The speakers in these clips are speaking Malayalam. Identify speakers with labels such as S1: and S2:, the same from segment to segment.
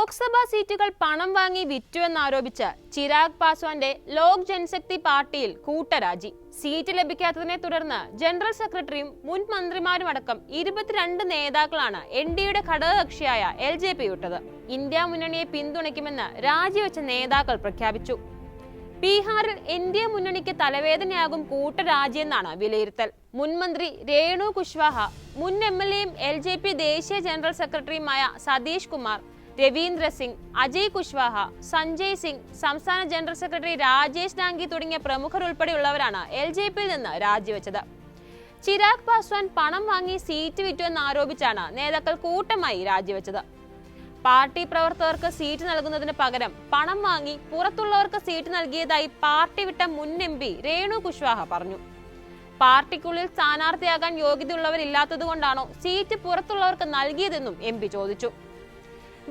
S1: ലോക്സഭാ സീറ്റുകൾ പണം വാങ്ങി വിറ്റുവെന്നാരോപിച്ച് ചിരാഗ് പാസ്വാന്റെ ലോക് ജൻശക്തി പാർട്ടിയിൽ കൂട്ടരാജി. സീറ്റ് ലഭിക്കാത്തതിനെ തുടർന്ന് ജനറൽ സെക്രട്ടറിയും മുൻ മന്ത്രിമാരുമടക്കം 22 നേതാക്കളാണ് എൻഡിയുടെ ഘടകകക്ഷിയായ LJP വിട്ടത്. ഇന്ത്യ മുന്നണിയെ പിന്തുണയ്ക്കുമെന്ന് രാജിവെച്ച നേതാക്കൾ പ്രഖ്യാപിച്ചു. ബീഹാറിൽ NDA മുന്നണിക്ക് തലവേദനയാകും കൂട്ടരാജിയെന്നാണ് വിലയിരുത്തൽ. മുൻ മന്ത്രി രേണു കുശ്വാഹ, മുൻ MLAയും LJP ദേശീയ ജനറൽ സെക്രട്ടറിയുമായ സതീഷ് കുമാർ, രവീന്ദ്ര സിംഗ്, അജയ് കുശ്വാഹ, സഞ്ജയ് സിംഗ്, സംസ്ഥാന ജനറൽ സെക്രട്ടറി രാജേഷ് ഡാംഗി തുടങ്ങിയ പ്രമുഖർ ഉൾപ്പെടെയുള്ളവരാണ് LJPയിൽ നിന്ന് രാജിവെച്ചത്. ചിരാഗ് പാസ്വാൻ പണം വാങ്ങി സീറ്റ് വിറ്റുവെന്നാരോപിച്ചാണ് നേതാക്കൾ കൂട്ടമായി രാജിവെച്ചത്. പാർട്ടി പ്രവർത്തകർക്ക് സീറ്റ് നൽകുന്നതിന് പകരം പണം വാങ്ങി പുറത്തുള്ളവർക്ക് സീറ്റ് നൽകിയതായി പാർട്ടി വിട്ട മുൻ MP രേണു കുശ്വാഹ പറഞ്ഞു. പാർട്ടിക്കുള്ളിൽ സ്ഥാനാർത്ഥിയാകാൻ യോഗ്യതയുള്ളവരില്ലാത്തതുകൊണ്ടാണോ സീറ്റ് പുറത്തുള്ളവർക്ക് നൽകിയതെന്നും MP ചോദിച്ചു.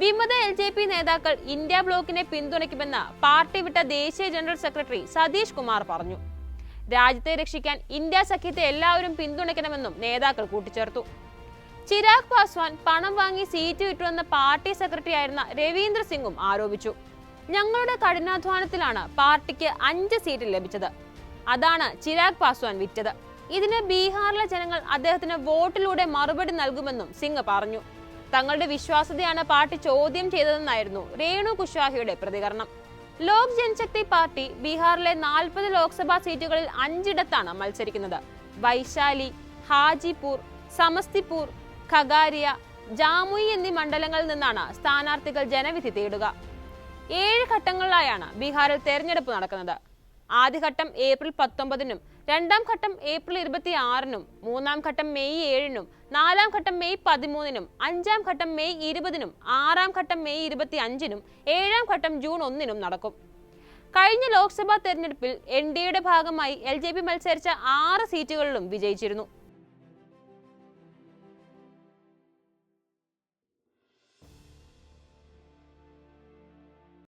S1: വിമത LJP നേതാക്കൾ ഇന്ത്യ ബ്ലോക്കിനെ പിന്തുണയ്ക്കുമെന്ന് പാർട്ടി വിട്ട ദേശീയ ജനറൽ സെക്രട്ടറി സതീഷ് കുമാർ പറഞ്ഞു. രാജ്യത്തെ രക്ഷിക്കാൻ ഇന്ത്യ സഖ്യത്തെ എല്ലാവരും പിന്തുണയ്ക്കണമെന്നും നേതാക്കൾ കൂട്ടിച്ചേർത്തു. ചിരാഗ് പാസ്വാൻ പണം വാങ്ങി സീറ്റ് വിട്ടുവെന്ന പാർട്ടി സെക്രട്ടറി ആയിരുന്ന രവീന്ദ്ര സിംഗും ആരോപിച്ചു. ഞങ്ങളുടെ കഠിനാധ്വാനത്തിലാണ് പാർട്ടിക്ക് 5 സീറ്റ് ലഭിച്ചത്. അതാണ് ചിരാഗ് പാസ്വാൻ വിറ്റത്. ഇതിന് ബീഹാറിലെ ജനങ്ങൾ അദ്ദേഹത്തിന് വോട്ടിലൂടെ മറുപടി നൽകുമെന്നും സിംഗ് പറഞ്ഞു. തങ്ങളുടെ വിശ്വാസ്യതയാണ് പാർട്ടി ചോദ്യം ചെയ്തതെന്നായിരുന്നു രേണു കുശ്വാഹയുടെ പ്രതികരണം. ലോക് ജൻശക്തി പാർട്ടി ബീഹാറിലെ 40 ലോക്സഭാ സീറ്റുകളിൽ 5 മത്സരിക്കുന്നത്. വൈശാലി, ഹാജിപൂർ, സമസ്തിപൂർ, ഖഗാരിയ, ജാമുയി എന്നീ മണ്ഡലങ്ങളിൽ നിന്നാണ് സ്ഥാനാർത്ഥികൾ ജനവിധി തേടുക. 7 ഘട്ടങ്ങളിലായാണ് ബീഹാറിൽ തെരഞ്ഞെടുപ്പ് നടക്കുന്നത്. ആദ്യഘട്ടം ഏപ്രിൽ 19-നും, രണ്ടാം ഘട്ടം ഏപ്രിൽ 26-നും, മൂന്നാം ഘട്ടം മെയ് 7-നും, നാലാം ഘട്ടം മെയ് 13-നും, അഞ്ചാം ഘട്ടം മെയ് 20-നും, ആറാം ഘട്ടം മെയ് 25-നും, ഏഴാം ഘട്ടം ജൂൺ 1-നും നടക്കും. കഴിഞ്ഞ ലോക്സഭാ തെരഞ്ഞെടുപ്പിൽ NDAയുടെ ഭാഗമായി LJP മത്സരിച്ച 6 സീറ്റുകളിലും വിജയിച്ചിരുന്നു.